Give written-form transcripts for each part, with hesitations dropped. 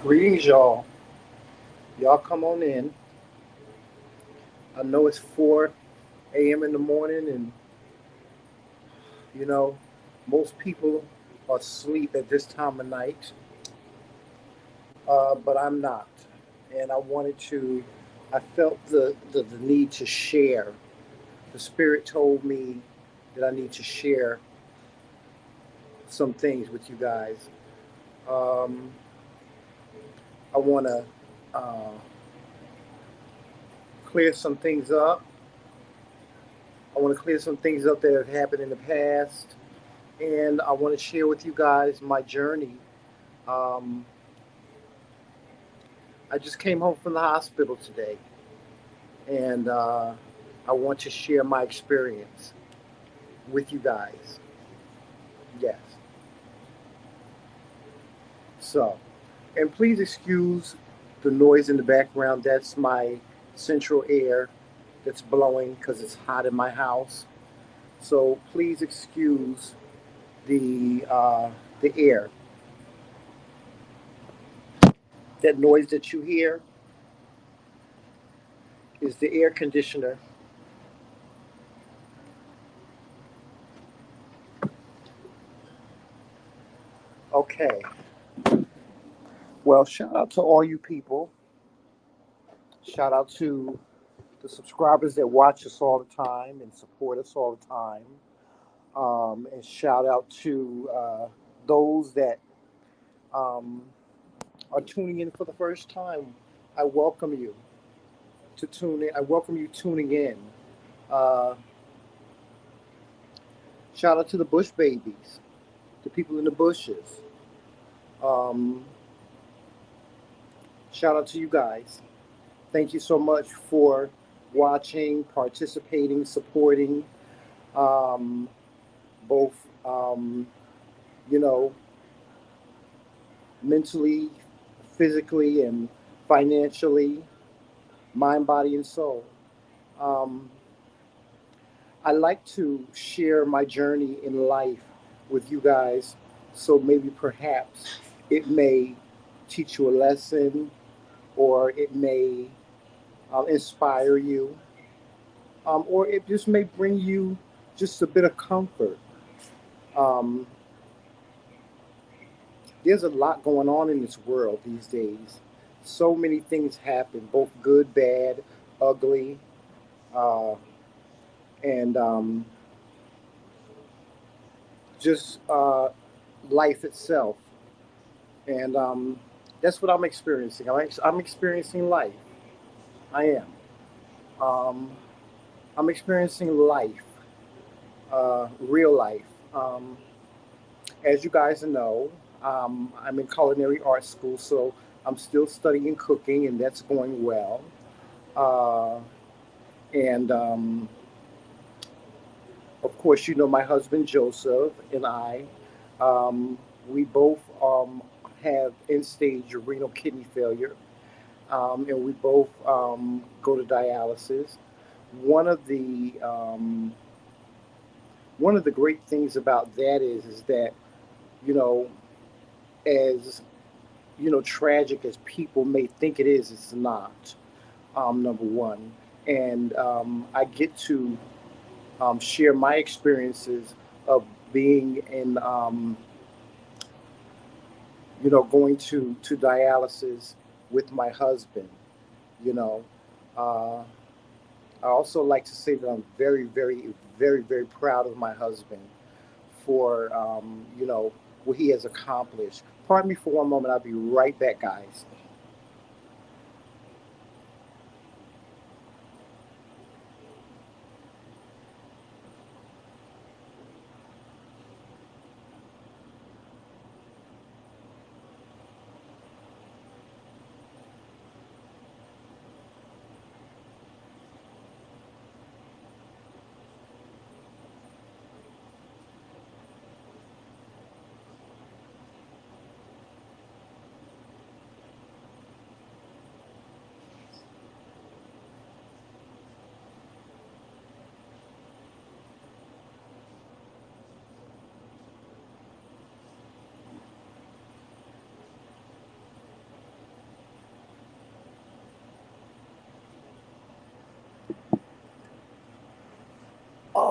Greetings, y'all. Y'all come on in. I know it's 4 a.m. in the morning, and you know, most people are asleep at this time of night, but I'm not. And I felt the need to share. The Spirit told me that I need to share some things with you guys. Um, I want to uh, clear some things up. I want to clear some things up that have happened in the past, and I want to share with you guys my journey. Um, I just came home from the hospital today, and I want to share my experience with you guys. Yes. So, and please excuse the noise in the background. That's my central air that's blowing because it's hot in my house. So please excuse the air. That noise that you hear is the air conditioner. Okay. Well, shout out to all you people. Shout out to the subscribers that watch us all the time and support us all the time. And shout out to those that um, are tuning in for the first time. I welcome you to tune in. I welcome you tuning in. Uh, Shout out to the Bush babies, the people in the bushes. Um, Shout out to you guys. Thank you so much for watching, participating, supporting, um, both, you know, mentally, physically, and financially, mind, body, and soul. Um, I like to share my journey in life with you guys, so maybe perhaps it may teach you a lesson or it may inspire you, or it just may bring you just a bit of comfort. Um, there's a lot going on in this world these days. So many things happen, both good, bad, ugly, uh, and just life itself. And that's what I'm experiencing. I'm experiencing life. I am. Um, I'm experiencing life, real life. Um, as you guys know, I'm in culinary art school, so I'm still studying cooking, and that's going well. Uh, and Of course, you know my husband Joseph and I. Um, we both have end-stage renal kidney failure, and we both go to dialysis. One of the um, one of the great things about that is that you know, as tragic as people may think it is, it's not. Number one, and I get to share my experiences of being in, going to dialysis with my husband. You know, uh, I also like to say that I'm very, very, very, very proud of my husband for what he has accomplished. Pardon me for one moment. I'll be right back, guys.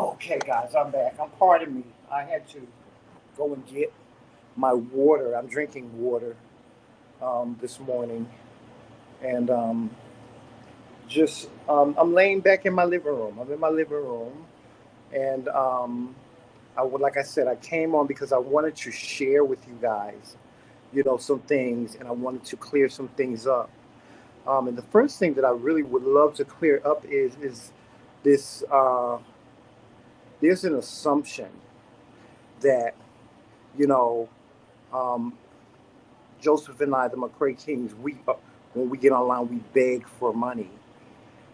Okay, guys, I'm back. Pardon me. I had to go and get my water. I'm drinking water this morning, and just I'm laying back in my living room. I'm in my living room, and like I said, I came on because I wanted to share with you guys, some things, and I wanted to clear some things up. And the first thing that I really would love to clear up is this. There's an assumption that you know um, Joseph and I, the McCray Kings, when we get online, we beg for money,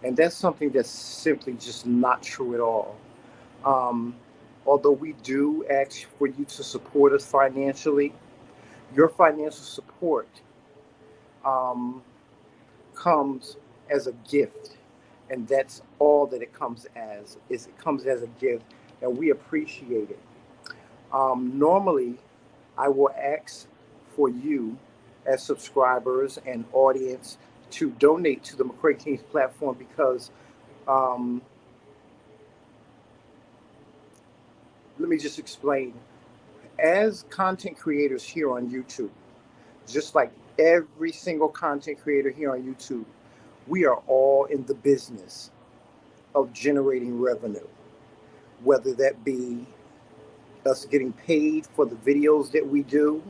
and that's something that's simply just not true at all. Um, Although we do ask for you to support us financially, your financial support um, comes as a gift, and that's all that it comes as. Is it comes as a gift, and we appreciate it. Normally, I will ask for you as subscribers and audience to donate to the McCray Kings platform because um, let me just explain. As content creators here on YouTube, just like every single content creator here on YouTube, we are all in the business of generating revenue, whether that be us getting paid for the videos that we do,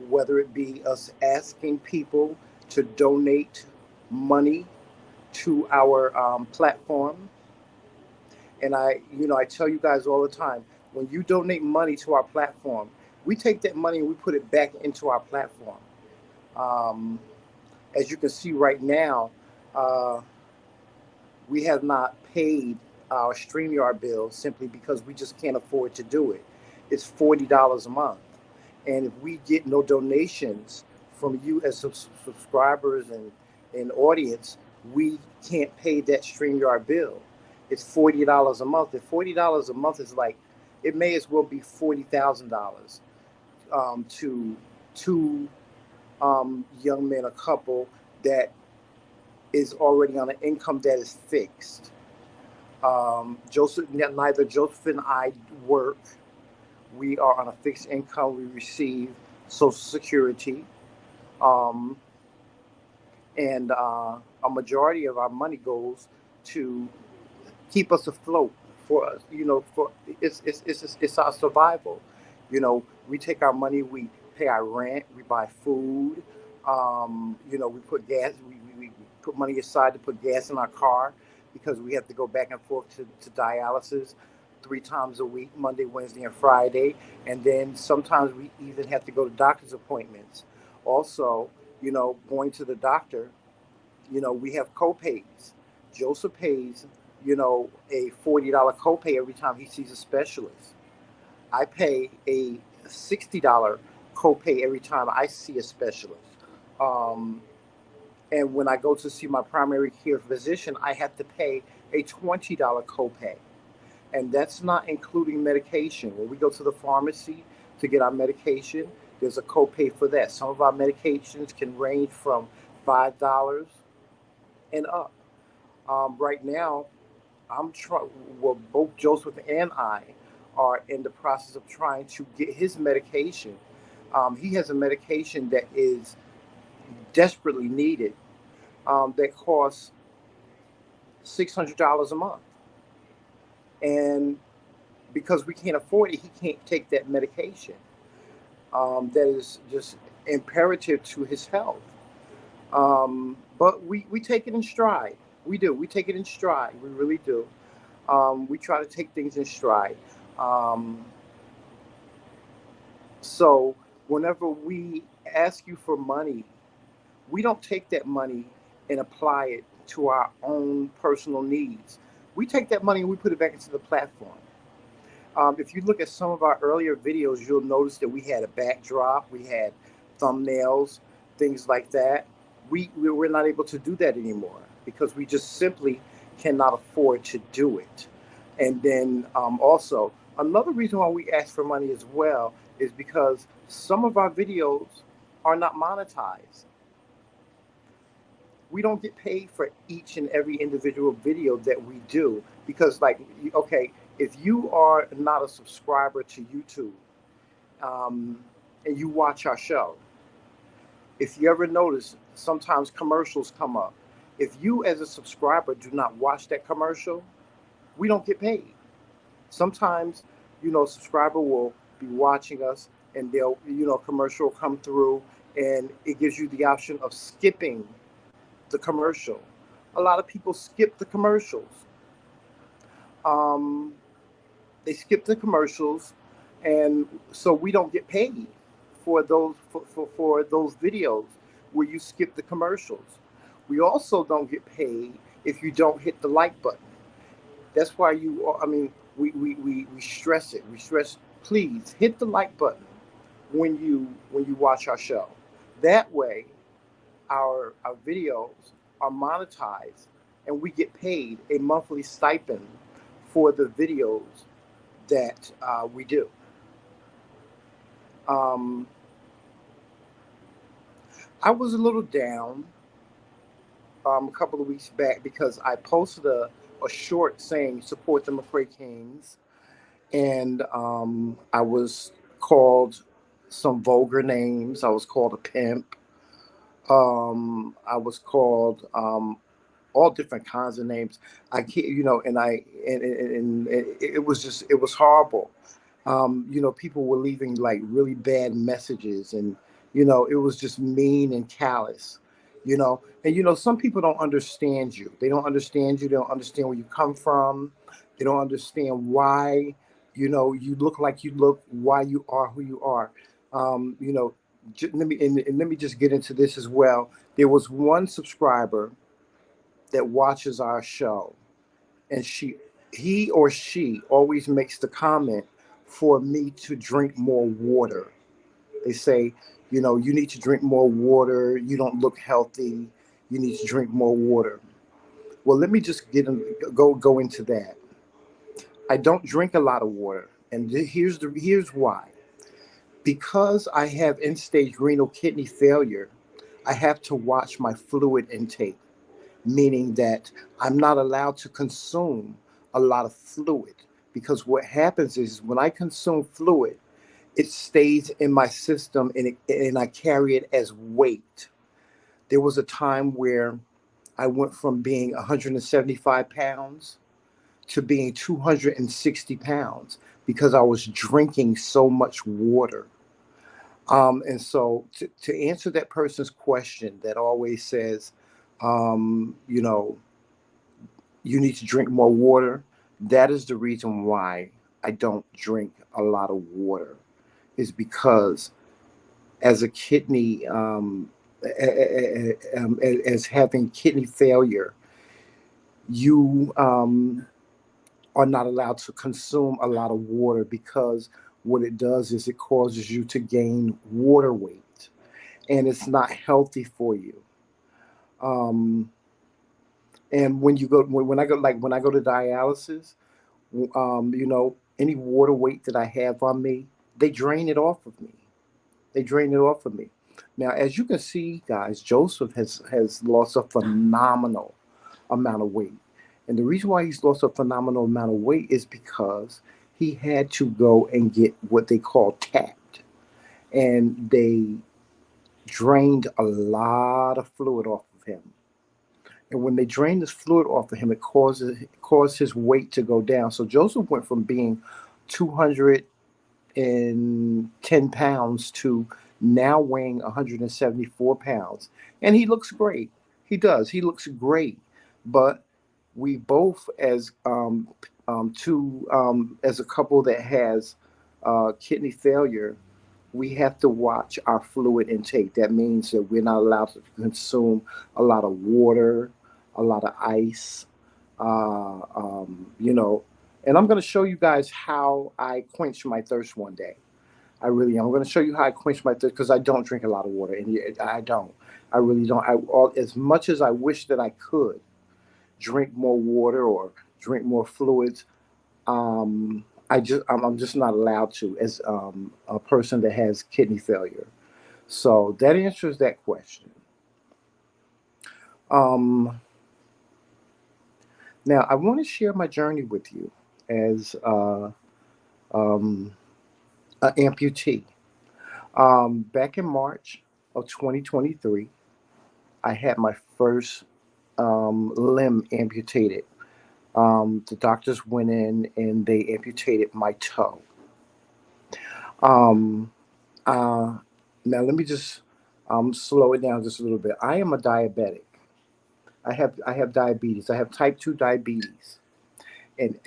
whether it be us asking people to donate money to our platform. And I tell you guys all the time, when you donate money to our platform, we take that money and we put it back into our platform. Um, as you can see right now, uh, we have not paid our StreamYard bill simply because we just can't afford to do it. It's $40 a month. And if we get no donations from you as subscribers and audience, we can't pay that StreamYard bill. It's $40 a month. And $40 a month is like, it may as well be $40,000 to two young men, a couple that is already on an income that is fixed. Neither Joseph and I work. We are on a fixed income. We receive Social Security, um, and a majority of our money goes to keep us afloat. For us, for it's our survival. We take our money, we pay our rent, we buy food. We put gas. We put money aside to put gas in our car because we have to go back and forth to dialysis 3 times a week, Monday, Wednesday, and Friday. And then sometimes we even have to go to doctor's appointments. Also, going to the doctor, we have co-pays. Joseph pays, a $40 copay every time he sees a specialist. I pay a $60 copay every time I see a specialist. Um, and when I go to see my primary care physician, I have to pay a $20 copay. And that's not including medication. When we go to the pharmacy to get our medication, there's a copay for that. Some of our medications can range from $5 and up. Right now, I'm trying. Well, both Joseph and I are in the process of trying to get his medication. He has a medication that is desperately needed. That costs $600 a month, and because we can't afford it, he can't take that medication. That is just imperative to his health. But we take it in stride. We do. We take it in stride. We really do. We try to take things in stride. Um, so whenever we ask you for money, we don't take that money and apply it to our own personal needs. We take that money and we put it back into the platform. If you look at some of our earlier videos, you'll notice that we had a backdrop, we had thumbnails, things like that. We're not able to do that anymore because we just simply cannot afford to do it. And then also, another reason why we ask for money as well is because some of our videos are not monetized. we don't get paid for each and every individual video that we do because, like, okay, if you are not a subscriber to YouTube, um, and you watch our show, if you ever notice, sometimes commercials come up. If you, as a subscriber, do not watch that commercial, we don't get paid. Sometimes, a subscriber will be watching us, and they'll, commercial will come through, and it gives you the option of skipping the commercial. A lot of people skip the commercials. Um, they skip the commercials, and so we don't get paid for those videos where you skip the commercials. We also don't get paid if you don't hit the like button. That's why we stress it. We stress, please hit the like button when you watch our show. That way, our videos are monetized, and we get paid a monthly stipend for the videos that we do. Um, I was a little down a couple of weeks back because I posted a short saying support the McCray Kings, and I was called some vulgar names. I was called a pimp. I was called all different kinds of names. I can't, and it was just, it was horrible. People were leaving like really bad messages, and it was just mean and callous. And some people don't understand you. They don't understand you. They don't understand where you come from. They don't understand why you look like you look, why you are who you are. Let me and let me just get into this as well. There was one subscriber that watches our show, and he or she always makes the comment for me to drink more water. They say, you need to drink more water. You don't look healthy. You need to drink more water. Well, let me just go into that. I don't drink a lot of water, and here's why. Because I have end stage renal kidney failure, I have to watch my fluid intake, meaning that I'm not allowed to consume a lot of fluid. Because what happens is when I consume fluid, it stays in my system, and I carry it as weight. There was a time where I went from being 175 pounds to being 260 pounds because I was drinking so much water. And so to answer that person's question that always says, um, you know, you need to drink more water, that is the reason why I don't drink a lot of water, is because as a kidney, as having kidney failure, you are not allowed to consume a lot of water because what it does is it causes you to gain water weight, and it's not healthy for you. Um, and when I go to dialysis, any water weight that I have on me, they drain it off of me. They drain it off of me. Now, as you can see, guys, Joseph has lost a phenomenal amount of weight. And the reason why he's lost a phenomenal amount of weight is because he had to go and get what they call tapped. And they drained a lot of fluid off of him. And when they drained this fluid off of him, it caused his weight to go down. So Joseph went from being 210 pounds to now weighing 174 pounds. And he looks great. He does. He looks great. But we both, as a couple that has kidney failure, we have to watch our fluid intake. That means that we're not allowed to consume a lot of water, a lot of ice, uh, um, you know. And I'm going to show you guys how I quench my thirst one day. I really am. I'm going to show you how I quench my thirst because I don't drink a lot of water, and I don't. I really don't. As much as I wish that I could drink more water or drink more fluids, I'm just not allowed to as a person that has kidney failure. So that answers that question. Um, Now, I want to share my journey with you as um, an amputee. Back in March of 2023, I had my first limb amputated. The doctors went in and they amputated my toe. Um, uh, Now, let me just slow it down just a little bit. I am a diabetic. I have diabetes. I have type 2 diabetes. And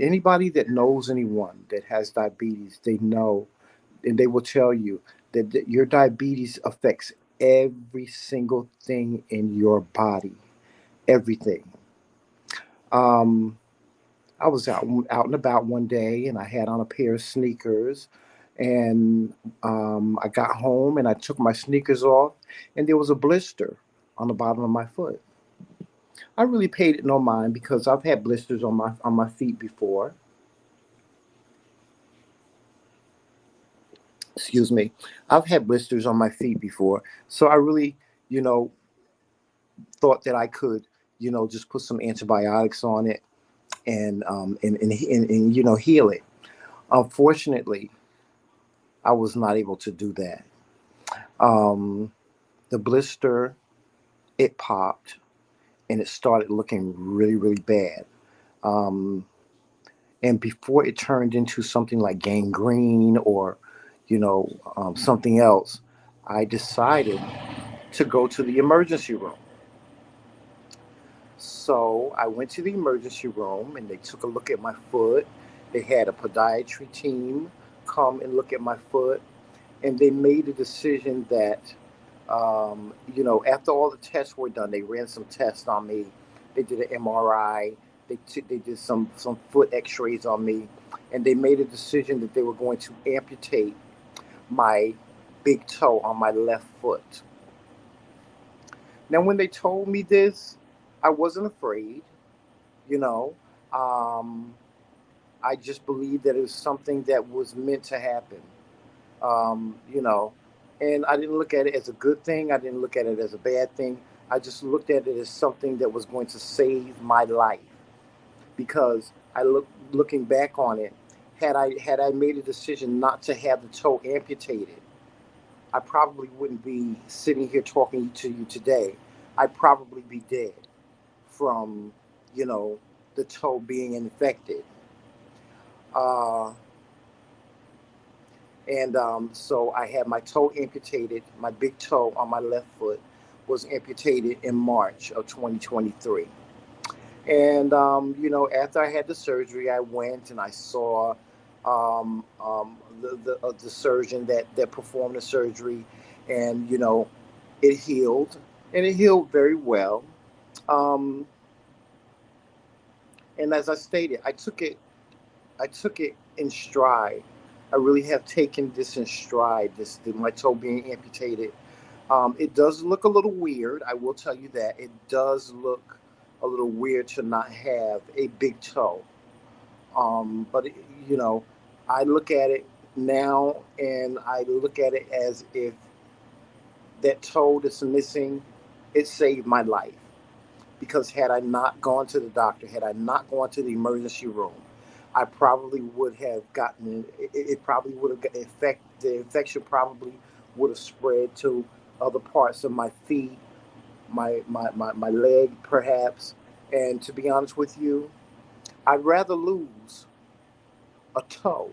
anybody that knows anyone that has diabetes, they know, and they will tell you that your diabetes affects every single thing in your body, everything. Um, I was out and about one day, and I had on a pair of sneakers, and I got home and I took my sneakers off, and there was a blister on the bottom of my foot. I really paid it no mind because I've had blisters on my feet before. Excuse me. I've had blisters on my feet before, so I really, you know, thought that I could, just put some antibiotics on it and heal it. Unfortunately, I was not able to do that. Um, the blister, it popped and it started looking really, really bad. Um, and before it turned into something like gangrene or, something else, I decided to go to the emergency room. So I went to the emergency room and they took a look at my foot. They had a podiatry team come and look at my foot, and they made a decision that, after all the tests were done, they ran some tests on me. They did an MRI. They did some foot X-rays on me, and they made a decision that they were going to amputate my big toe on my left foot. Now, when they told me this, I wasn't afraid. You know, um, I just believed that it was something that was meant to happen. Um, you know, and I didn't look at it as a good thing. I didn't look at it as a bad thing. I just looked at it as something that was going to save my life because looking back on it, had I made a decision not to have the toe amputated, I probably wouldn't be sitting here talking to you today. I'd probably be dead from, you know, the toe being infected. Uh, and so I had my toe amputated. My big toe on my left foot was amputated in March of 2023. And after I had the surgery, I went and I saw the surgeon that performed the surgery, and it healed, and it healed very well. Um, and as I stated, I took it in stride. I really have taken this in stride. My toe being amputated. It does look a little weird. I will tell you that it does look a little weird to not have a big toe. But I look at it now, and I look at it as if that toe that's missing, it saved my life. Because had I not gone to the doctor, had I not gone to the emergency room, I probably would have gotten it. Probably would have got the infection probably would have spread to other parts of my feet, my leg, perhaps. And to be honest with you, I'd rather lose a toe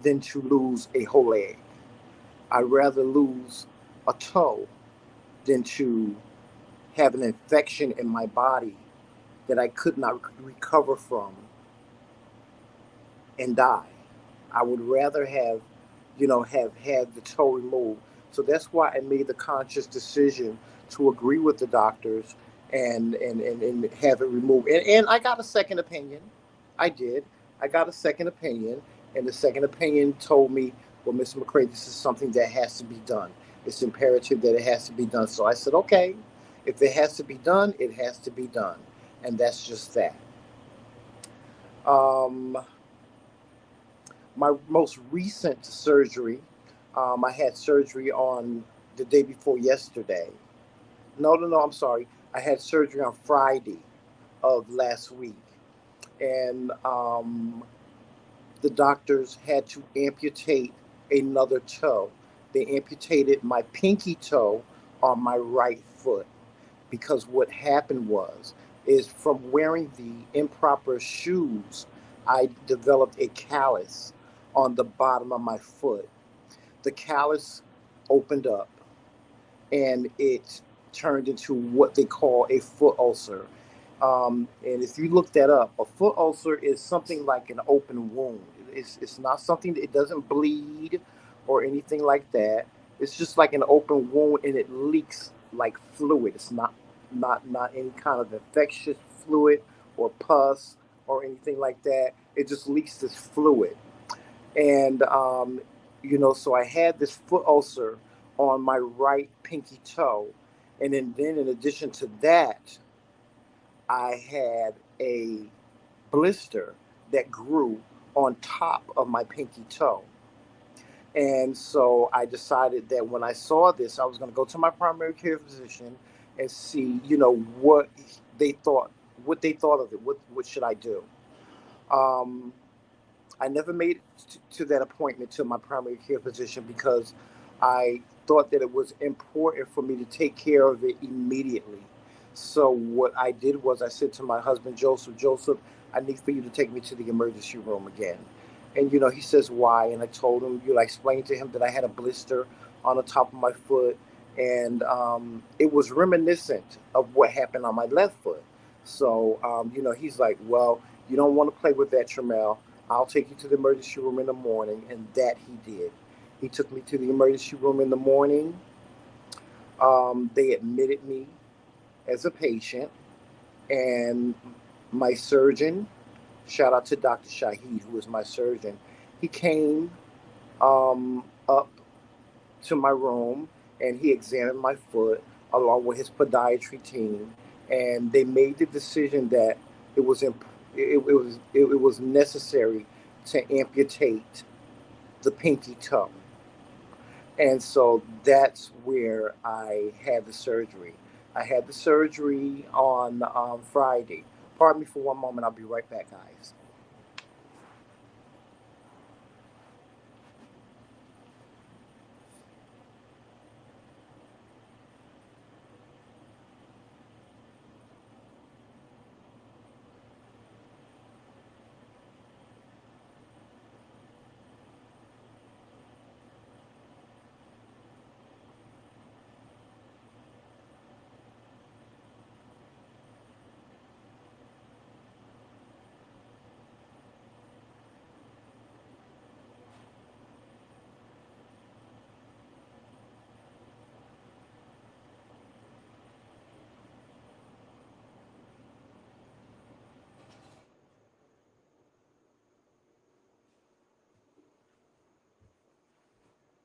than to lose a whole leg. I'd rather lose a toe than to have an infection in my body that I could not recover from and die. I would rather have had the toe removed. So that's why I made the conscious decision to agree with the doctors and have it removed. And I got a second opinion. I did. I got a second opinion, and the second opinion told me, well, Mr. McCray, this is something that has to be done. It's imperative that it has to be done. So I said, okay, if it has to be done, it has to be done. And that's just that. Um, my most recent surgery, I had surgery on the day before yesterday. No, no, no. I'm sorry. I had surgery on Friday of last week, and the doctors had to amputate another toe. They amputated my pinky toe on my right foot because what happened was is from wearing the improper shoes, I developed a callus on the bottom of my foot. The callus opened up and it turned into what they call a foot ulcer. And if you look that up, a foot ulcer is something like an open wound. It's not something that it doesn't bleed or anything like that. It's just like an open wound and it leaks like fluid. It's not any kind of infectious fluid or pus or anything like that. It just leaks this fluid. And so I had this foot ulcer on my right pinky toe, and then in addition to that, I had a blister that grew on top of my pinky toe. And so I decided that when I saw this, I was going to go to my primary care physician and see, they thought, what they thought of it. What should I do? Um, I never made it to that appointment to my primary care physician because I thought that it was important for me to take care of it immediately. So what I did was I said to my husband Joseph, I need for you to take me to the emergency room again. And he says why, and I told him, I explained to him that I had a blister on the top of my foot, and it was reminiscent of what happened on my left foot. So he's like, well, you don't want to play with that, Tramel. I'll take you to the emergency room in the morning. And that he did. He took me to the emergency room in the morning. They admitted me as a patient. And my surgeon, shout out to Dr. Shahid, who was my surgeon, he came up to my room and he examined my foot along with his podiatry team. And they made the decision that it was it was necessary to amputate the pinky toe. And so that's where I had the surgery. I had the surgery on Friday. Pardon me for one moment. I'll be right back, guys.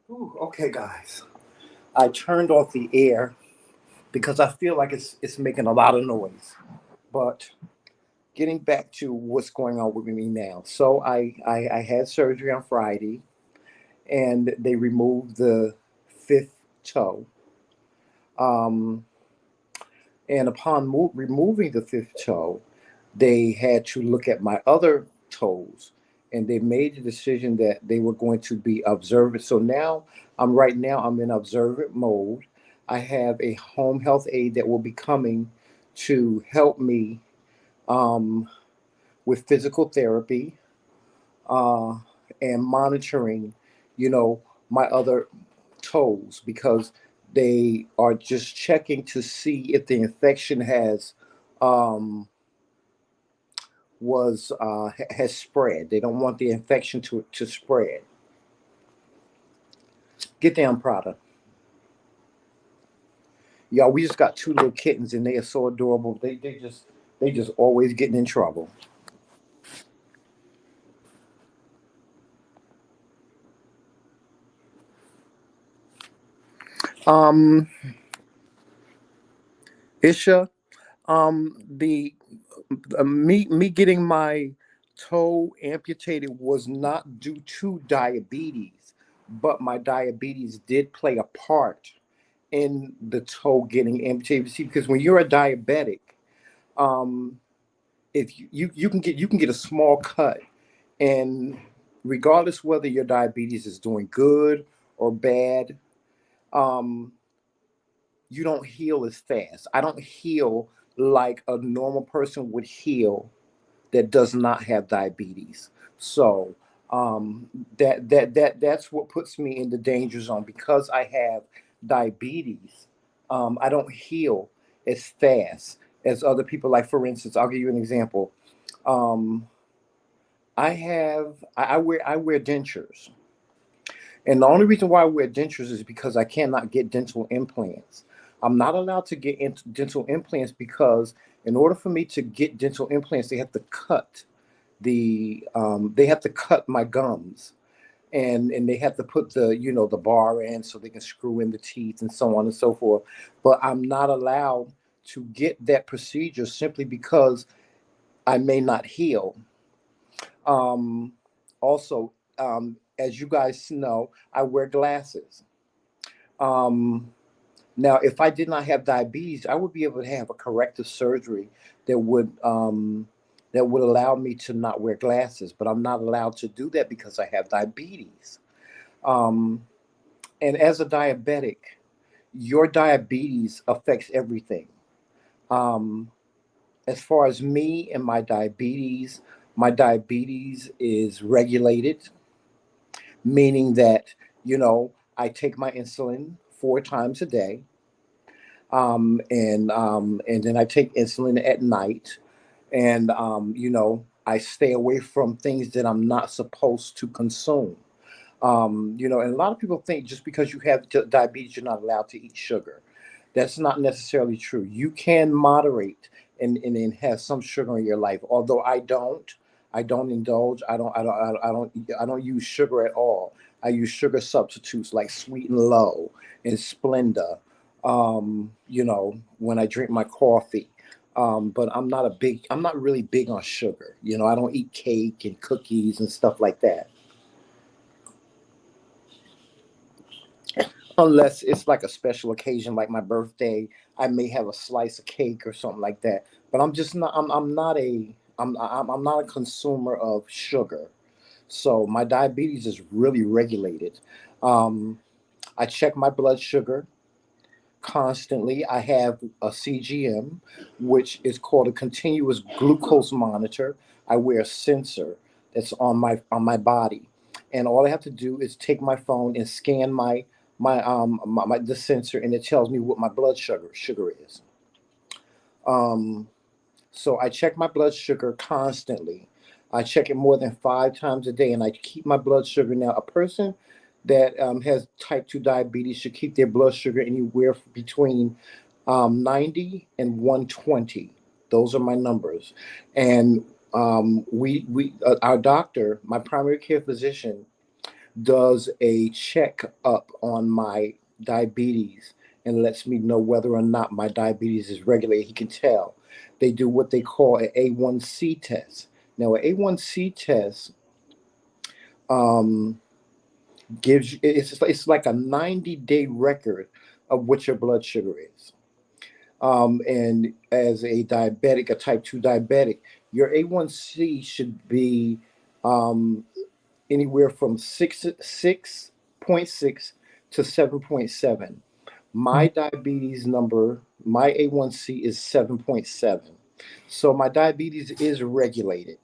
Ooh, okay, guys. I turned off the air because I feel like it's making a lot of noise. But getting back to what's going on with me now. So I had surgery on Friday and they removed the fifth toe. Um, and upon removing the fifth toe, they had to look at my other toes and they made the decision that they were going to be observant. So now I'm in observant mode. I have a home health aide that will be coming to help me um, with physical therapy uh, and monitoring, you know, my other toes because they are just checking to see if the infection um, has spread. They don't want the infection to spread. Get down, Prada. Y'all, we just got two little kittens and they are so adorable. They just always getting in trouble. Um, Isha, the me getting my toe amputated was not due to diabetes, but my diabetes did play a part in the toe getting amputated. See, because when you're a diabetic, um, if you can get a small cut, and regardless whether your diabetes is doing good or bad, um, you don't heal as fast. I don't heal like a normal person would heal that does not have diabetes. So um, that's what puts me in the danger zone because I have diabetes. I don't heal as fast as other people. Like for instance, I'll give you an example. Um, I wear dentures, and the only reason why I wear dentures is because I cannot get dental implants. I'm not allowed to get dental implants because in order for me to get dental implants, they have to cut my gums, and they have to put the bar in so they can screw in the teeth and so on and so forth. But I'm not allowed to get that procedure simply because I may not heal. Um, Also, as you guys know, I wear glasses. Um, Now, if I did not have diabetes, I would be able to have a corrective surgery that would um, that would allow me to not wear glasses. But I'm not allowed to do that because I have diabetes. Um, and as a diabetic, your diabetes affects everything. Um, as far as me and my diabetes is regulated, meaning that I take my insulin 4 times a day. And then I take insulin at night, and I stay away from things that I'm not supposed to consume. And a lot of people think just because you have diabetes, you're not allowed to eat sugar. That's not necessarily true. You can moderate and have some sugar in your life. Although I don't indulge. I don't use sugar at all. I use sugar substitutes like Sweet and Low and Splenda. When I drink my coffee. But I'm not really big on sugar. I don't eat cake and cookies and stuff like that. Unless it's like a special occasion like my birthday, I may have a slice of cake or something like that. But I'm not a consumer of sugar. So my diabetes is really regulated. um, I check my blood sugar constantly. I have a CGM, which is called a continuous glucose monitor. I wear a sensor that's on my body, and all I have to do is take my phone and scan the sensor, and it tells me what my blood sugar is. Um, so I check my blood sugar constantly. I check it more than 5 times a day, and I keep my blood sugar. Now, a person that has type 2 diabetes should keep their blood sugar anywhere between 90 and 120. Those are my numbers. And our doctor, my primary care physician, does a check up on my diabetes and lets me know whether or not my diabetes is regulated. He can tell. They do what they call an A1C test. Now, an A1C test um, gives you, it's like a 90-day record of what your blood sugar is. And as a diabetic, a type 2 diabetic, your A1C should be um, anywhere from 6.6 to 7.7. My diabetes number, my A1C is 7.7. So my diabetes is regulated,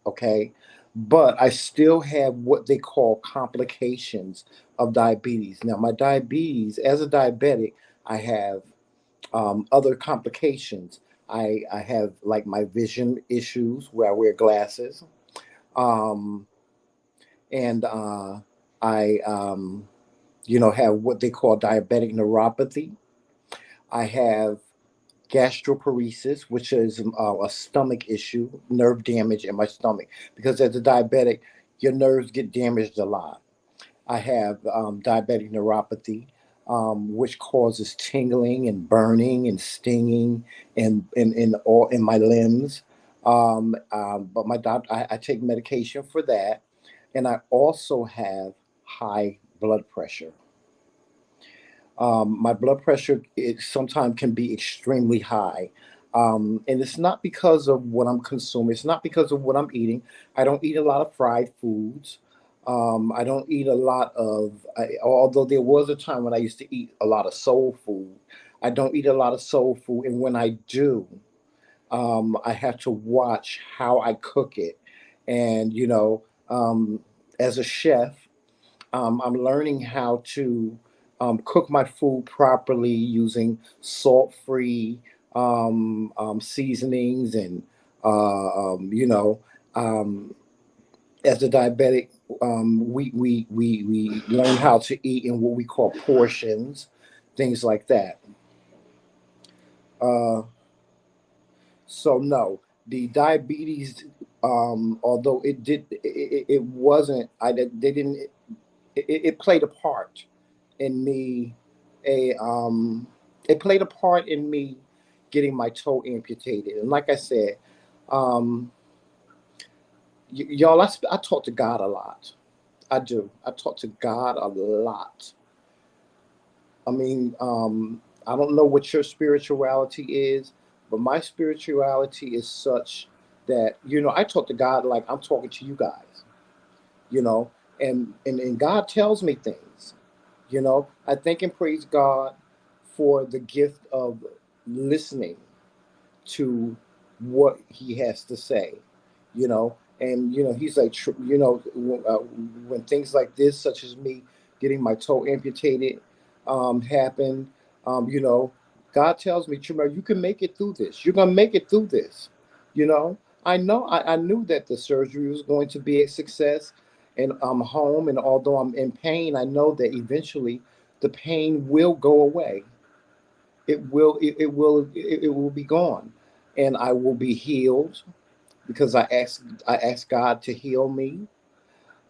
okay? But I still have what they call complications of diabetes. Now, my diabetes, as a diabetic, I have other complications. I have like my vision issues where I wear glasses. Um, and I, have what they call diabetic neuropathy. I have gastroparesis, which is a stomach issue, nerve damage in my stomach. Because as a diabetic, your nerves get damaged a lot. I have diabetic neuropathy, which causes tingling and burning and stinging in all in my limbs. But my doctor, I take medication for that, and I also have high blood pressure. My blood pressure it sometimes can be extremely high. And it's not because of what I'm consuming. It's not because of what I'm eating. I don't eat a lot of fried foods. I don't eat a lot of, although there was a time when I used to eat a lot of soul food. I don't eat a lot of soul food. And when I do, I have to watch how I cook it. And, as a chef, I'm learning how to cook my food properly using salt-free seasonings, and um, as a diabetic, we learn how to eat in what we call portions, things like that. Uh, so no, the diabetes, although it wasn't. They didn't. It played a part in me. A It played a part in me getting my toe amputated, and like I said, um, y'all, I talk to God a lot. I do. I talk to God a lot. I mean, I don't know what your spirituality is, but my spirituality is such that I talk to God like I'm talking to you guys. You know, and God tells me things. I thank and praise God for the gift of listening to what he has to say, and he's like, when things like this, such as me getting my toe amputated, happen, you know, God tells me, Chuma, you can make it through this. You're gonna make it through this. You know, I knew that the surgery was going to be a success, and I'm home, and although I'm in pain, I know that eventually the pain will go away. It will be gone, and I will be healed because I asked God to heal me,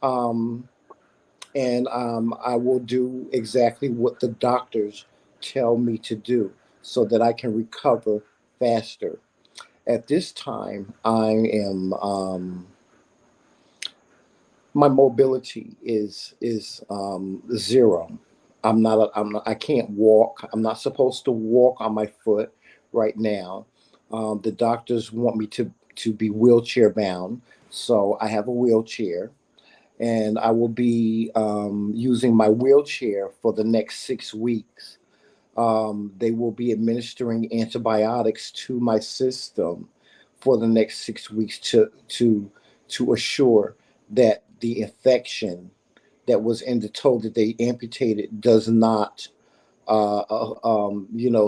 um, and I will do exactly what the doctors tell me to do so that I can recover faster. At this time, I am my mobility is zero. I can't walk. I'm not supposed to walk on my foot right now. The doctors want me to be wheelchair bound, so I have a wheelchair, and I will be using my wheelchair for the next 6 weeks. They will be administering antibiotics to my system for the next 6 weeks to assure that the infection that was in the toe that they amputated does not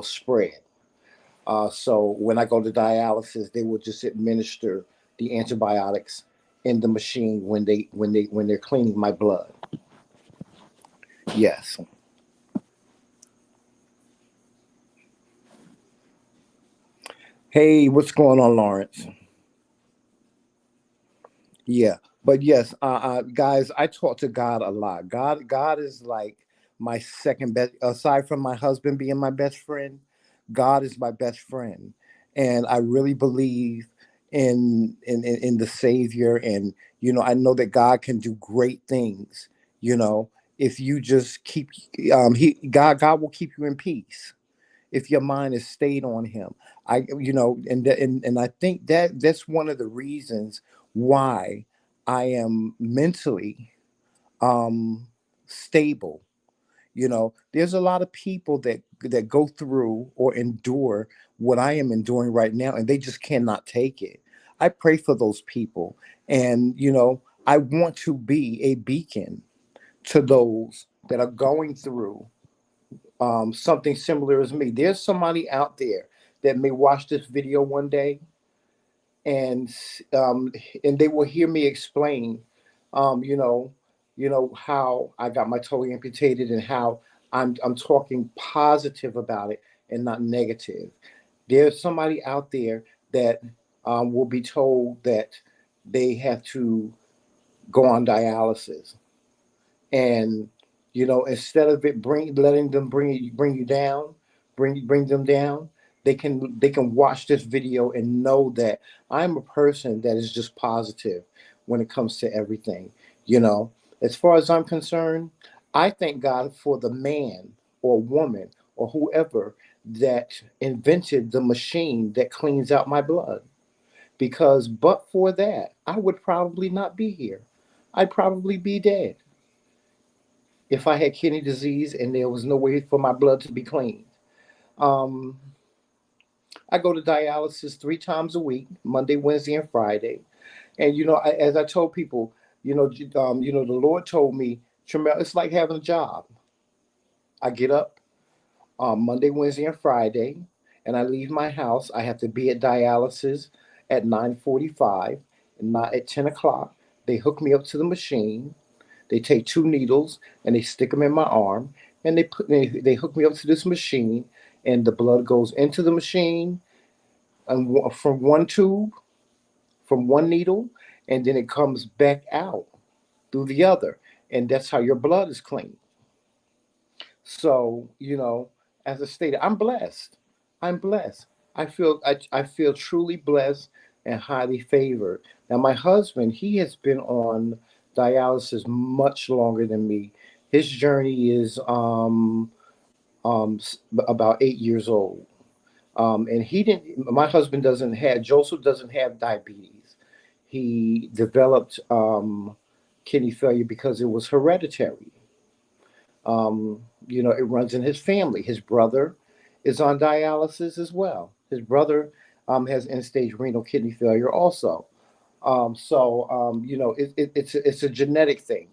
spread. So when I go to dialysis, they will just administer the antibiotics in the machine when they're cleaning my blood. Yes. Hey, what's going on, Lawrence? Yeah, but yes, guys, I talk to God a lot. God is like my second best, aside from my husband being my best friend. God is my best friend, and I really believe in the Savior, and I know that God can do great things. You know, if you just keep, God will keep you in peace if your mind is stayed on him. And I think that that's one of the reasons why I am mentally um stable. There's a lot of people that go through or endure what I am enduring right now, and they just cannot take it. I pray for those people, and I want to be a beacon to those that are going through something similar as me. There's somebody out there that may watch this video one day, and um, and they will hear me explain, um, you know, how I got my toe amputated, and how I'm talking positive about it and not negative. There's somebody out there that will be told that they have to go on dialysis, and instead of it letting them bring you down, bring them down, they can watch this video and know that I'm a person that is just positive when it comes to everything. you know as far as I'm concerned, I thank God for the man or woman or whoever that invented the machine that cleans out my blood. Because but for that, I would probably not be here. I'd probably be dead if I had kidney disease and there was no way for my blood to be cleaned. Um, I go to dialysis 3 times a week, Monday, Wednesday, and Friday. And as I told people, the Lord told me, Tremel, it's like having a job. I get up Monday, Wednesday, and Friday, and I leave my house. I have to be at dialysis at 9:45, and not at 10 o'clock. They hook me up to the machine. They take 2 needles and they stick them in my arm, and they hook me up to this machine, and the blood goes into the machine and from one tube, from one needle, and then it comes back out through the other, and that's how your blood is cleaned. So, as I stated, I'm blessed. I'm blessed. I feel truly blessed and highly favored. Now, my husband, he has been on dialysis much longer than me. His journey is about 8 years old. And he didn't. My husband doesn't have. Joseph doesn't have diabetes. He developed kidney failure because it was hereditary. It runs in his family. His brother is on dialysis as well. His brother has end-stage renal kidney failure also. It's a genetic thing.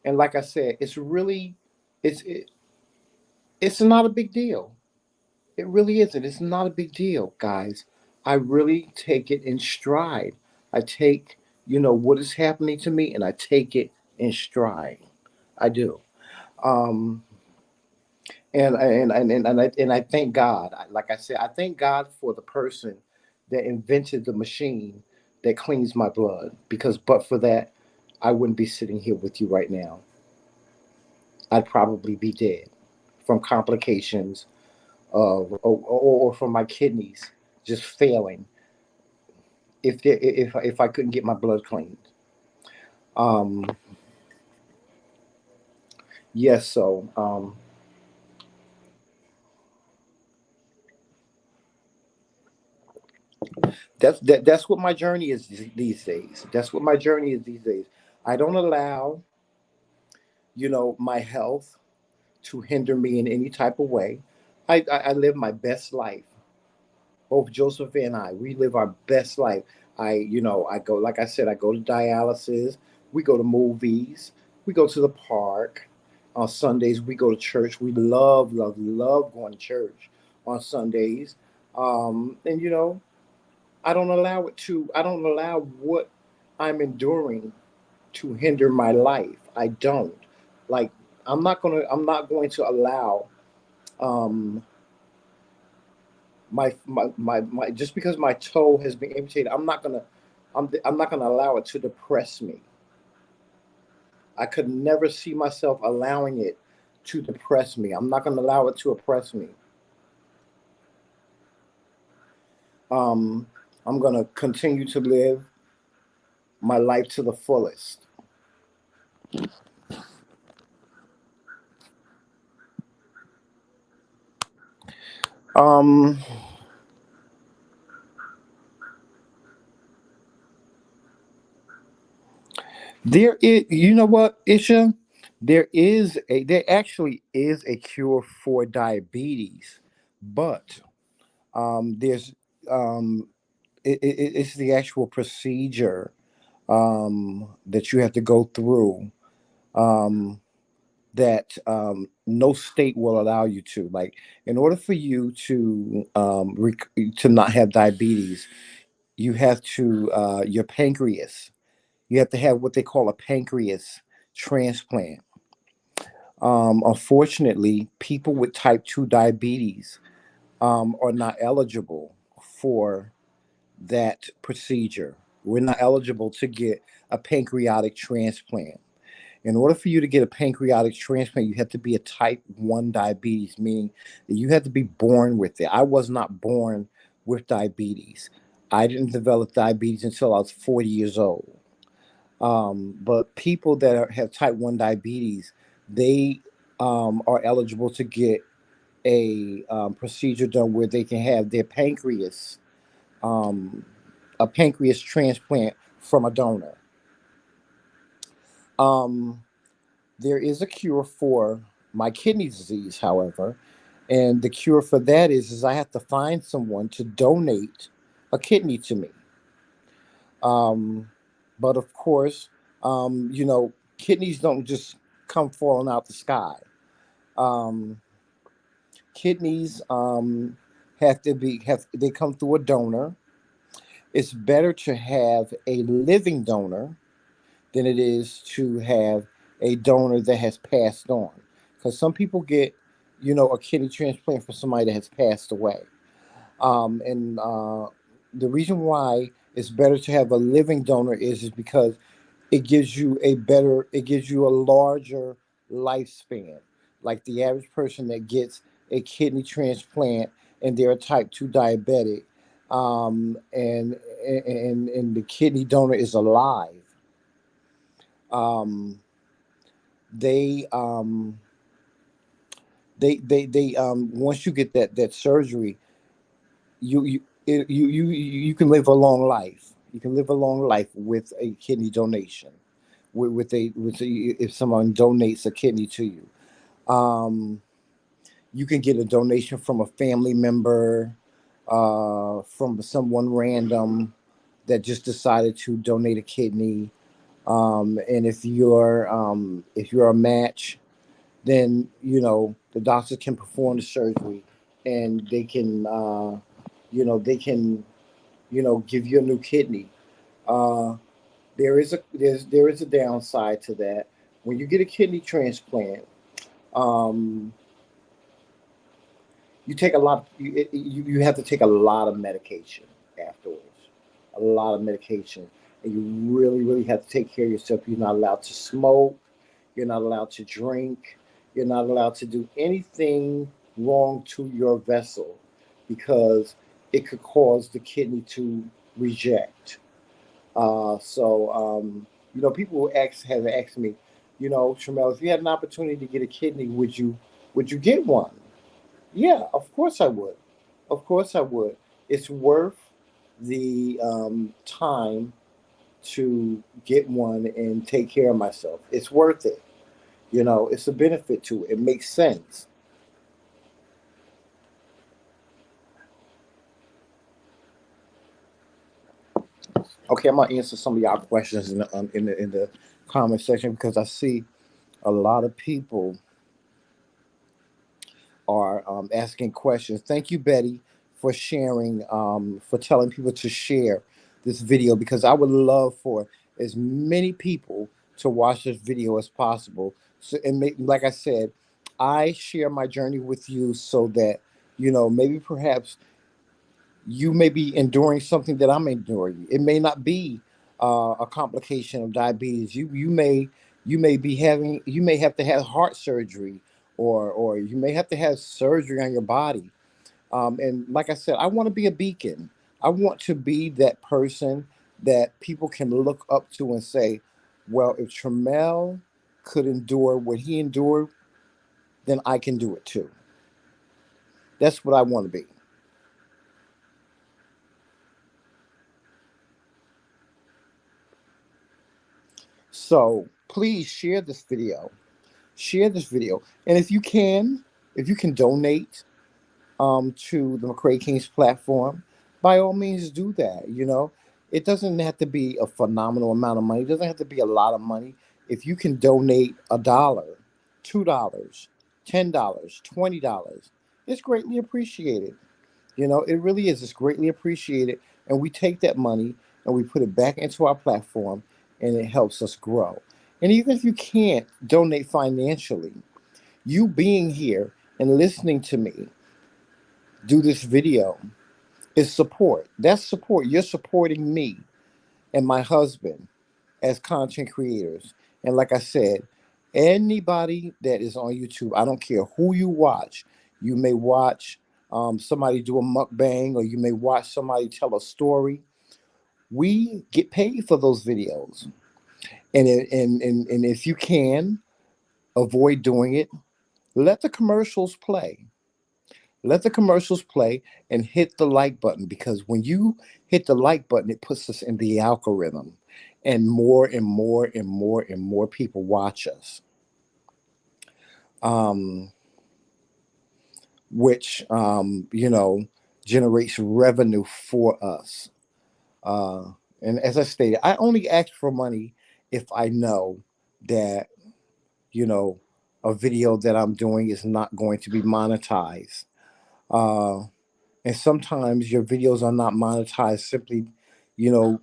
And like I said, it's it, it's not a big deal. It really isn't. It's not a big deal, guys. I really take it in stride. I take, what is happening to me, and I take it in stride. I do. Um, and I thank God. Like I said, I thank God for the person that invented the machine that cleans my blood. Because but for that, I wouldn't be sitting here with you right now. I'd probably be dead from complications or from my kidneys just failing if I couldn't get my blood cleaned. Um, yes, so that's what my journey is these days. That's what my journey is these days. I don't allow my health to hinder me in any type of way. I live my best life. Both Joseph and I, we live our best life. I go, like I said, I go to dialysis. We go to movies. We go to the park. On Sundays, we go to church. We love, love, love going to church on Sundays. And I don't allow what I'm enduring to hinder my life. I don't. Like, I'm not going to allow um, just because my toe has been amputated, I'm not gonna allow it to depress me. I could never see myself allowing it to depress me. I'm not gonna allow it to oppress me. Um, I'm gonna continue to live my life to the fullest. Um, there is, you know what, Isha? There actually is a cure for diabetes, but there's um, it's the actual procedure that you have to go through um, that no state will allow you to. Like, in order for you to not have diabetes, you have to your pancreas. You have to have what they call a pancreas transplant. Unfortunately, people with type 2 diabetes are not eligible for that procedure. We're not eligible to get a pancreatic transplant. In order for you to get a pancreatic transplant, you have to be a type 1 diabetes, meaning that you have to be born with it. I was not born with diabetes. I didn't develop diabetes until I was 40 years old. But people that have type 1 diabetes, they are eligible to get a procedure done where they can have their pancreas, um, a pancreas transplant from a donor. Um, there is a cure for my kidney disease, however, and the cure for that is I have to find someone to donate a kidney to me. Um, but of course, kidneys don't just come falling out the sky. Um, Kidneys have they come through a donor. It's better to have a living donor than it is to have a donor that has passed on, because some people get, a kidney transplant for somebody that has passed away. And the reason why it's better to have a living donor is because it gives you a larger lifespan. Like the average person that gets a kidney transplant and they're a type 2 diabetic, and the kidney donor is alive, um, they once you get that surgery, you can live a long life. You can live a long life with a kidney donation. If someone donates a kidney to you, um, you can get a donation from a family member, from someone random that just decided to donate a kidney. And if you're a match, then the doctor can perform the surgery, and they can give you a new kidney. Uh, there is a downside to that. When you get a kidney transplant, um, you have to take a lot of medication afterwards, a lot of medication, and you really have to take care of yourself. You're not allowed to smoke. You're not allowed to drink. You're not allowed to do anything wrong to your vessel, because it could cause the kidney to reject. People have asked me, Tramel, if you had an opportunity to get a kidney, would you get one? Yeah, of course I would. Of course I would. It's worth the time to get one and take care of myself. It's worth it. It's a benefit to it. It makes sense. Okay, I'm gonna answer some of y'all questions in the comment section, because I see a lot of people are asking questions. Thank you, Betty, for sharing, for telling people to share this video, because I would love for as many people to watch this video as possible. So, like I said, I share my journey with you so that, maybe perhaps you may be enduring something that I'm enduring. It may not be a complication of diabetes. You may have to have heart surgery, or you may have to have surgery on your body. And like I said, I want to be a beacon. I want to be that person that people can look up to and say, well, if Tramel could endure what he endured, then I can do it too. That's what I want to be. So please share this video. Share this video. And if you can donate to the McCray Kings platform, by all means do that. It doesn't have to be a phenomenal amount of money. It doesn't have to be a lot of money. If you can donate $1, $2, $10, $20, it's greatly appreciated. It really is. It's greatly appreciated. And we take that money and we put it back into our platform, and it helps us grow. And even if you can't donate financially, you being here and listening to me do this video is support. That's support. You're supporting me and my husband as content creators. And like I said, anybody that is on YouTube, I don't care who you watch. You may watch somebody do a mukbang, or you may watch somebody tell a story. We get paid for those videos. And if you can avoid doing it. Let the commercials play. Let the commercials play and hit the like button, because when you hit the like button, it puts us in the algorithm, and more and more and more and more people watch us, um, which, generates revenue for us. And as I stated, I only ask for money if I know that, you know, a video that I'm doing is not going to be monetized. Uh, and sometimes your videos are not monetized simply, you know,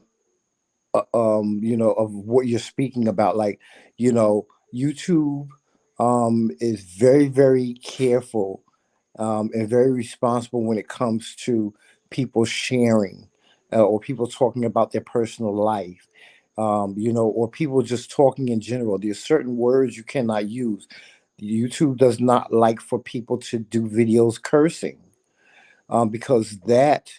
of what you're speaking about. Like, YouTube is very, very careful, and very responsible when it comes to people sharing, or people talking about their personal life, or people just talking in general. There's certain words you cannot use. YouTube does not like for people to do videos cursing, because that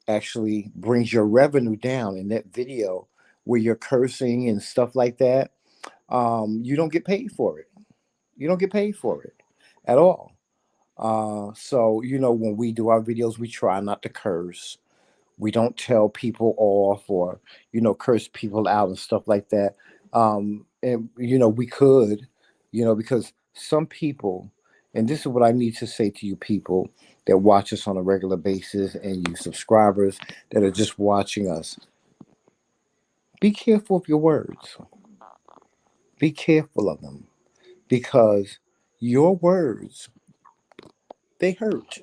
actually brings your revenue down. In that video where you're cursing and stuff like that, you don't get paid for it. You don't get paid for it at all. So, when we do our videos, we try not to curse. We don't tell people off, or, curse people out and stuff like that. And, we could, because some people, and this is what I need to say to you people that watch us on a regular basis, and you subscribers that are just watching us, be careful of your words. Be careful of them, because your words, they hurt.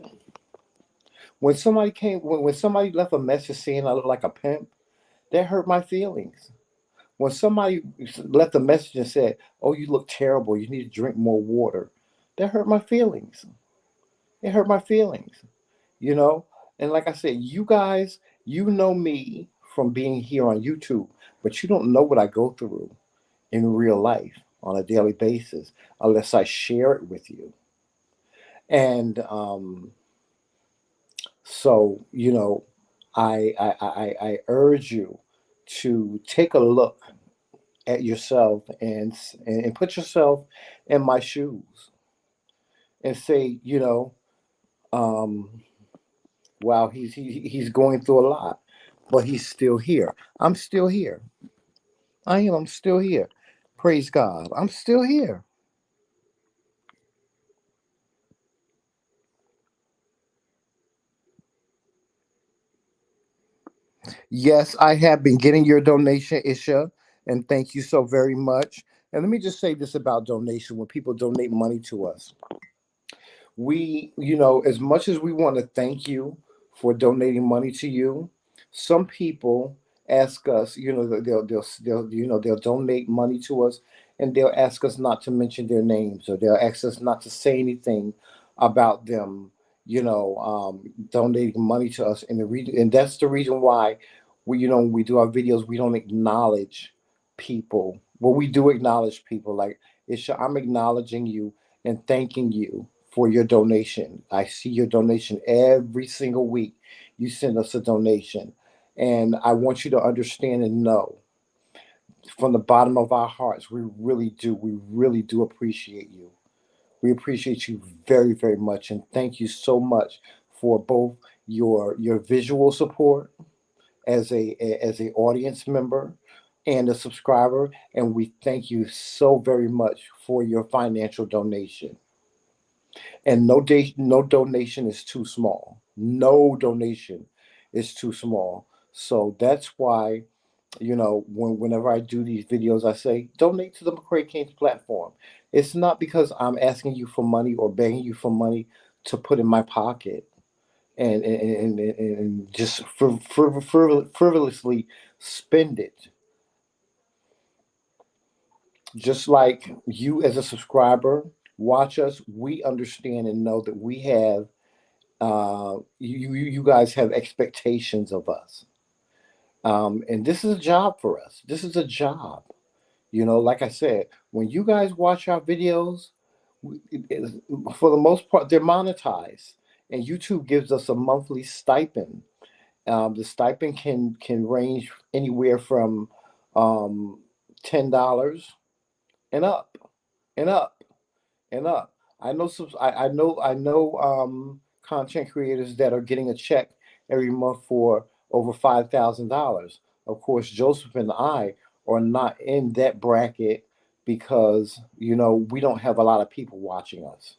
When somebody left a message saying I look like a pimp, that hurt my feelings. When somebody left a message and said, "Oh, you look terrible. You need to drink more water," that hurt my feelings. It hurt my feelings. You know, and like I said, you guys, know me from being here on YouTube, but you don't know what I go through in real life on a daily basis unless I share it with you. And so, I urge you to take a look at yourself, and put yourself in my shoes, and say, um, wow, he's going through a lot, but he's still here. I'm still here. I am. I'm still here. Praise God. I'm still here. Yes, I have been getting your donation, Isha, and thank you so very much. And let me just say this about donation: when people donate money to us, as much as we want to thank you for donating money to you, some people ask us, they'll donate money to us, and they'll ask us not to mention their names, or they'll ask us not to say anything about them, donating money to us. And that's the reason why when we do our videos, we don't acknowledge people. Well, we do acknowledge people. Like, I'm acknowledging you and thanking you for your donation. I see your donation every single week. You send us a donation. And I want you to understand and know from the bottom of our hearts, we really do appreciate you. We appreciate you very, very much. And thank you so much for both your visual support as a audience member and a subscriber. And we thank you so very much for your financial donation. And no donation is too small. No donation is too small. So that's why, whenever I do these videos, I say donate to the McCray Kings platform. It's not because I'm asking you for money or begging you for money to put in my pocket, and just frivolously spend it. Just like you as a subscriber watch us, we understand and know that we have, you guys have expectations of us, and this is a job for us. This is a job. Like I said, when you guys watch our videos, for the most part, they're monetized, and YouTube gives us a monthly stipend. The stipend can range anywhere from, $10 and up. and up and up. I know content creators that are getting a check every month for over $5,000. Of course, Joseph and I are not in that bracket because we don't have a lot of people watching us,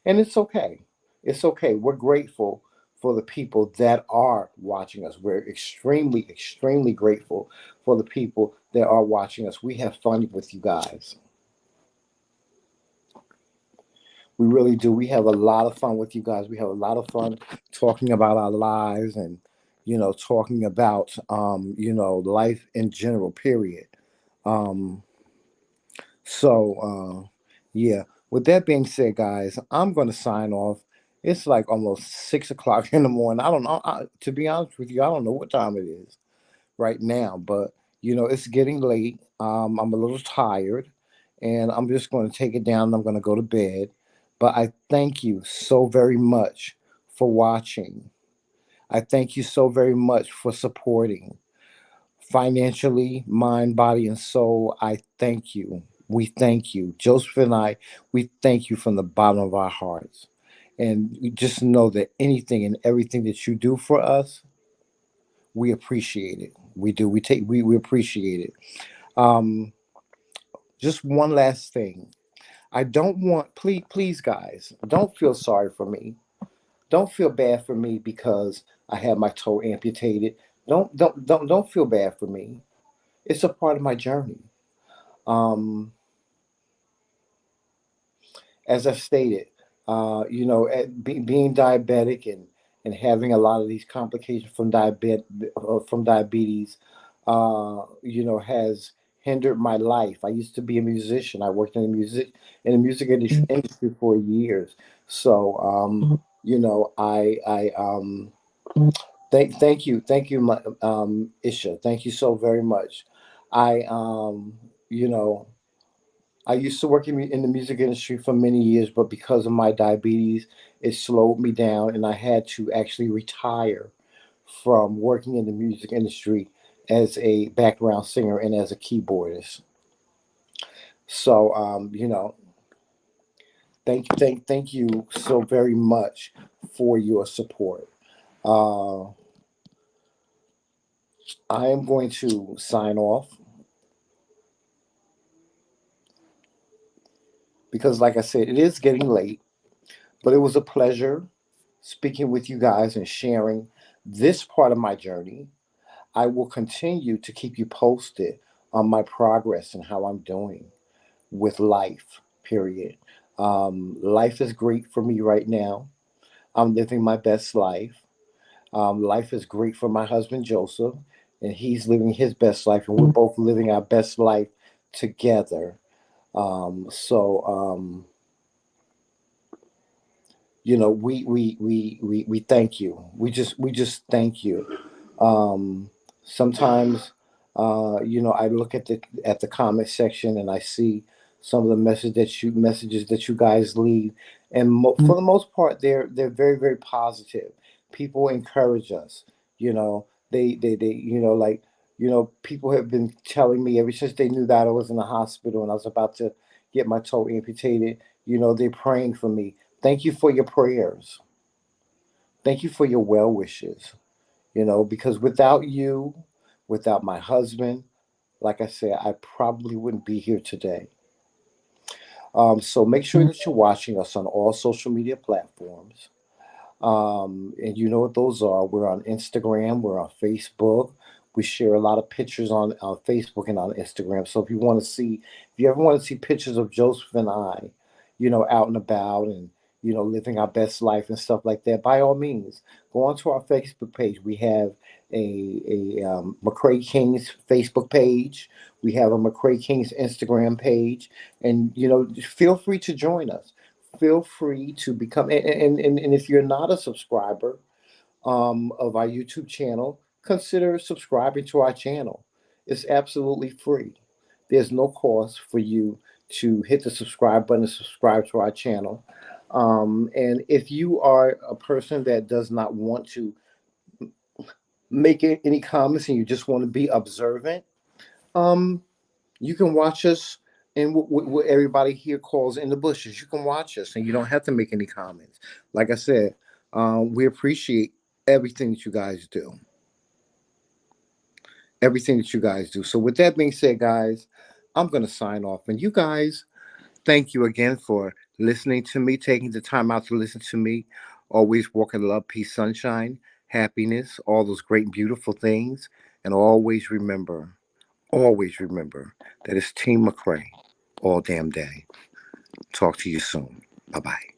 and it's okay. It's okay. We're grateful for the people that are watching us. We're extremely, extremely grateful for the people that are watching us. We have fun with you guys. We really do. We have a lot of fun with you guys. We have a lot of fun talking about our lives and, talking about, life in general, period. Um, so, yeah. With that being said, guys, I'm going to sign off. It's like almost 6 o'clock in the morning. I don't know. To be honest with you, I don't know what time it is right now, but it's getting late. I'm a little tired, and I'm just going to take it down. I'm going to go to bed. But I thank you so very much for watching. I thank you so very much for supporting financially, mind, body, and soul. I thank you. We thank you. Joseph and I, we thank you from the bottom of our hearts. And you just know that anything and everything that you do for us, we appreciate it. We do. We appreciate it. Um, just one last thing. I don't want please guys, don't feel sorry for me. Don't feel bad for me because I had my toe amputated. Don't feel bad for me. It's a part of my journey. Um, as I stated, being diabetic and having a lot of these complications from diabetes, has hindered my life. I used to be a musician. I worked in the music industry for years. So, I thank you, Isha. Thank you so very much. I you know. I used to work in the music industry for many years, but because of my diabetes, it slowed me down, and I had to actually retire from working in the music industry as a background singer and as a keyboardist. So, thank you so very much for your support. Uh, I am going to sign off because, like I said, it is getting late, but it was a pleasure speaking with you guys and sharing this part of my journey. I will continue to keep you posted on my progress and how I'm doing with life, period. Life is great for me right now. I'm living my best life. Life is great for my husband, Joseph, and he's living his best life, and we're both living our best life together. So, we thank you. We just thank you. Um, Sometimes, I look at the comment section and I see some of the messages that you guys leave, and for the most part, they're very very positive. People encourage us. They like people have been telling me ever since they knew that I was in the hospital and I was about to get my toe amputated. They're praying for me. Thank you for your prayers. Thank you for your well wishes. Because without you, without my husband, like I said, I probably wouldn't be here today. So make sure that you're watching us on all social media platforms. And you know what those are. We're on Instagram, we're on Facebook. We share a lot of pictures on Facebook and on Instagram. So if you ever want to see pictures of Joseph and I, out and about and, living our best life and stuff like that, by all means, go onto our Facebook page. We have a McCray King's Facebook page. We have a McCray King's Instagram page. And, feel free to join us. Feel free to become, and if you're not a subscriber of our YouTube channel, consider subscribing to our channel. It's absolutely free. There's no cost for you to hit the subscribe button and subscribe to our channel. And if you are a person that does not want to make any comments and you just want to be observant, um, you can watch us and what everybody here calls in the bushes. You can watch us, and you don't have to make any comments. Like I said, we appreciate everything that you guys do. Everything that you guys do. So, with that being said, guys, I'm going to sign off. And you guys, thank you again for listening to me, taking the time out to listen to me. Always walking love, peace, sunshine, happiness, all those great, beautiful things. And always remember that it's Team McCray all damn day. Talk to you soon. Bye bye.